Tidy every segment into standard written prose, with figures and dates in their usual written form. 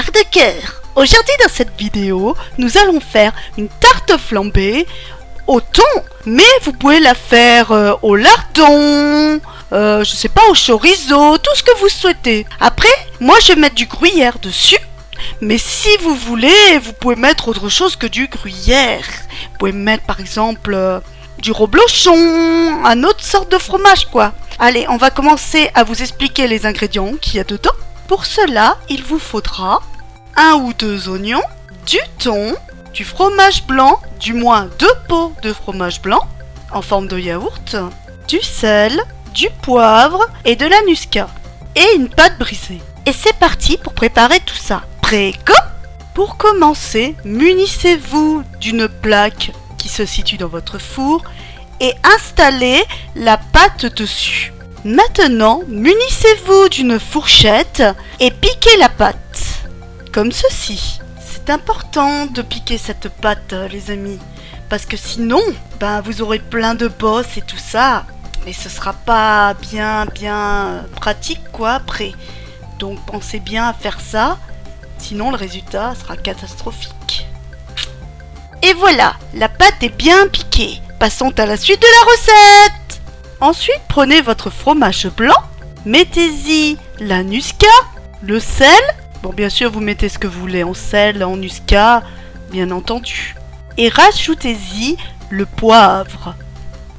quart de cœur. Aujourd'hui dans cette vidéo, nous allons faire une tarte flambée au thon, mais vous pouvez la faire au lardon, je sais pas, au chorizo, tout ce que vous souhaitez. Après, moi je vais mettre du gruyère dessus, mais si vous voulez, vous pouvez mettre autre chose que du gruyère. Vous pouvez mettre par exemple du reblochon, un autre sorte de fromage quoi. Allez, on va commencer à vous expliquer les ingrédients qu'il y a dedans. Pour cela, il vous faudra 1 ou 2 oignons, du thon, du fromage blanc, du moins 2 pots de fromage blanc en forme de yaourt, du sel, du poivre et de la muscade et une pâte brisée. Et c'est parti pour préparer tout ça. Prêt, go! Pour commencer, munissez-vous d'une plaque qui se situe dans votre four et installez la pâte dessus. Maintenant, munissez-vous d'une fourchette et piquez la pâte, comme ceci. C'est important de piquer cette pâte, les amis, parce que sinon, vous aurez plein de bosses et tout ça, et ce sera pas bien pratique quoi après. Donc pensez bien à faire ça, sinon le résultat sera catastrophique. Et voilà, la pâte est bien piquée. Passons à la suite de la recette. Ensuite, prenez votre fromage blanc, mettez-y la muscade, le sel. Bon, bien sûr, vous mettez ce que vous voulez en sel, en muscade, bien entendu. Et rajoutez-y le poivre.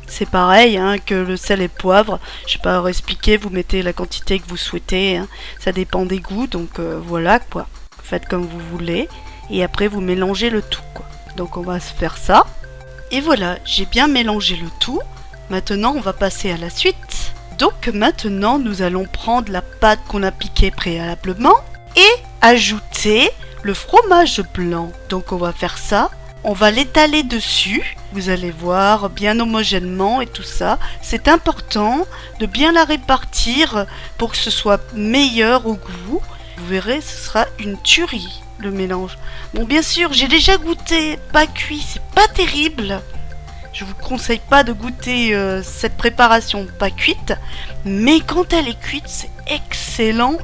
C'est pareil que le sel et le poivre. Je ne vais pas expliquer, vous mettez la quantité que vous souhaitez. Ça dépend des goûts, donc voilà quoi. Faites comme vous voulez. Et après, vous mélangez le tout quoi. Donc on va se faire ça. Et voilà, j'ai bien mélangé le tout. Maintenant, on va passer à la suite. Donc maintenant, nous allons prendre la pâte qu'on a piquée préalablement et ajouter le fromage blanc. Donc on va faire ça. On va l'étaler dessus. Vous allez voir bien homogènement et tout ça. C'est important de bien la répartir pour que ce soit meilleur au goût. Vous verrez, ce sera une tuerie le mélange. Bon, bien sûr, j'ai déjà goûté pas cuit, c'est pas terrible. Je vous conseille pas de goûter cette préparation pas cuite, mais quand elle est cuite, c'est excellent.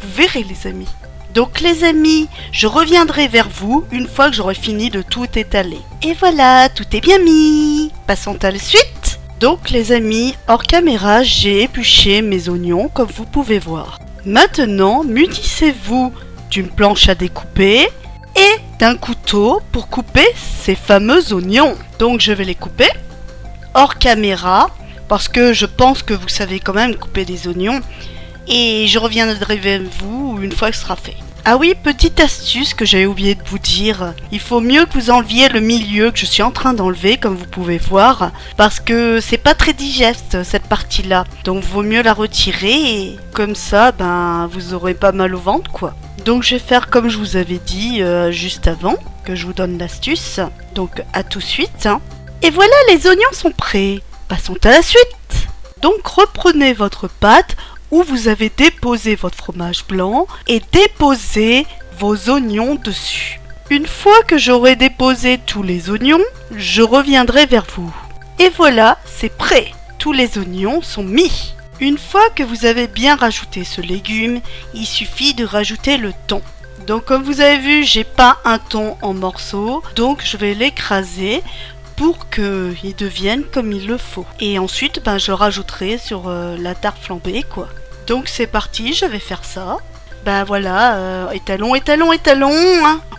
Vous verrez les amis. Donc les amis, je reviendrai vers vous une fois que j'aurai fini de tout étaler. Et voilà, tout est bien mis. Passons à la suite. Donc les amis, hors caméra, j'ai épluché mes oignons comme vous pouvez voir. Maintenant, munissez-vous d'une planche à découper et d'un couteau pour couper ces fameux oignons. Donc je vais les couper hors caméra parce que je pense que vous savez quand même couper des oignons et je reviendrai vers vous une fois que ce sera fait. Ah oui, petite astuce que j'avais oublié de vous dire, il faut mieux que vous enleviez le milieu que je suis en train d'enlever comme vous pouvez voir parce que c'est pas très digeste cette partie là, donc vaut mieux la retirer et comme ça vous aurez pas mal au ventre quoi. Donc je vais faire comme je vous avais dit juste avant que je vous donne l'astuce, donc à tout de suite. Et voilà, les oignons sont prêts, passons à la suite. Donc reprenez votre pâte où vous avez déposé votre fromage blanc et déposez vos oignons dessus. Une fois que j'aurai déposé tous les oignons, je reviendrai vers vous. Et voilà, c'est prêt. Tous les oignons sont mis. Une fois que vous avez bien rajouté ce légume, il suffit de rajouter le thon. Donc comme vous avez vu, j'ai pas un thon en morceaux, donc je vais l'écraser pour qu'il devienne comme il le faut. Et ensuite, je le rajouterai sur la tarte flambée quoi. Donc c'est parti, je vais faire ça. Voilà, étalon.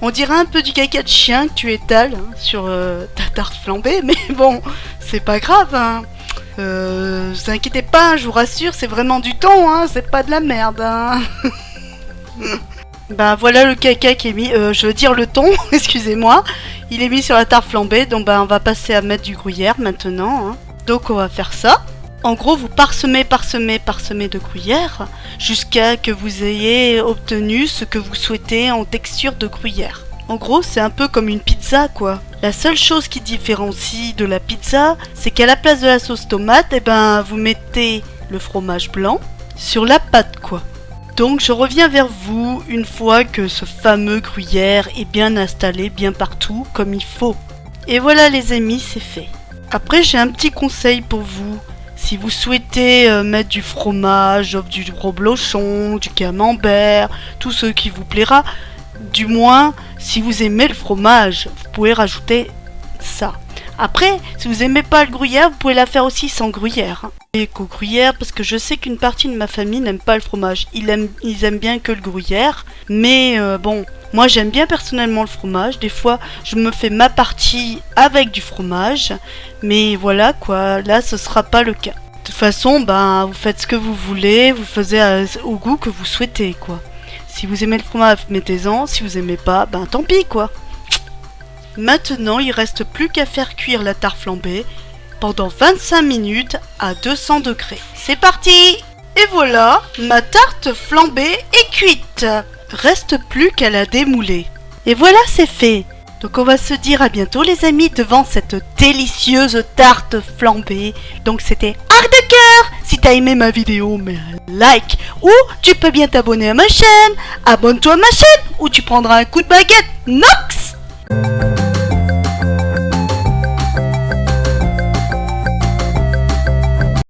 On dirait un peu du caca de chien que tu étales sur ta tarte flambée, mais bon, c'est pas grave. Vous inquiétez pas, je vous rassure, c'est vraiment du thon, c'est pas de la merde. Voilà le caca qui est mis, je veux dire le thon, excusez-moi. Il est mis sur la tarte flambée, donc on va passer à mettre du gruyère maintenant. Donc on va faire ça. En gros, vous parsemez de gruyère jusqu'à que vous ayez obtenu ce que vous souhaitez en texture de gruyère. En gros, c'est un peu comme une pizza, quoi. La seule chose qui différencie de la pizza, c'est qu'à la place de la sauce tomate, vous mettez le fromage blanc sur la pâte, quoi. Donc, je reviens vers vous une fois que ce fameux gruyère est bien installé, bien partout, comme il faut. Et voilà, les amis, c'est fait. Après, j'ai un petit conseil pour vous. Si vous souhaitez mettre du fromage, du reblochon, du camembert, tout ce qui vous plaira, du moins, si vous aimez le fromage, vous pouvez rajouter ça. Après, si vous aimez pas le gruyère, vous pouvez la faire aussi sans gruyère. Et qu'au gruyère, parce que je sais qu'une partie de ma famille n'aime pas le fromage. Ils aiment bien que le gruyère. Mais bon, moi j'aime bien personnellement le fromage. Des fois, je me fais ma partie avec du fromage. Mais voilà quoi, là ce sera pas le cas. De toute façon, ben, vous faites ce que vous voulez, vous faites au goût que vous souhaitez quoi. Si vous aimez le fromage, mettez-en. Si vous aimez pas, ben tant pis quoi. Maintenant, il reste plus qu'à faire cuire la tarte flambée pendant 25 minutes à 200 degrés. C'est parti! Et voilà, ma tarte flambée est cuite. Reste plus qu'à la démouler. Et voilà, c'est fait. Donc on va se dire à bientôt les amis devant cette délicieuse tarte flambée. Donc c'était Arc de Cœur. Si t'as aimé ma vidéo, mets un like. Ou tu peux bien t'abonner à ma chaîne. Abonne-toi à ma chaîne ou tu prendras un coup de baguette Nox.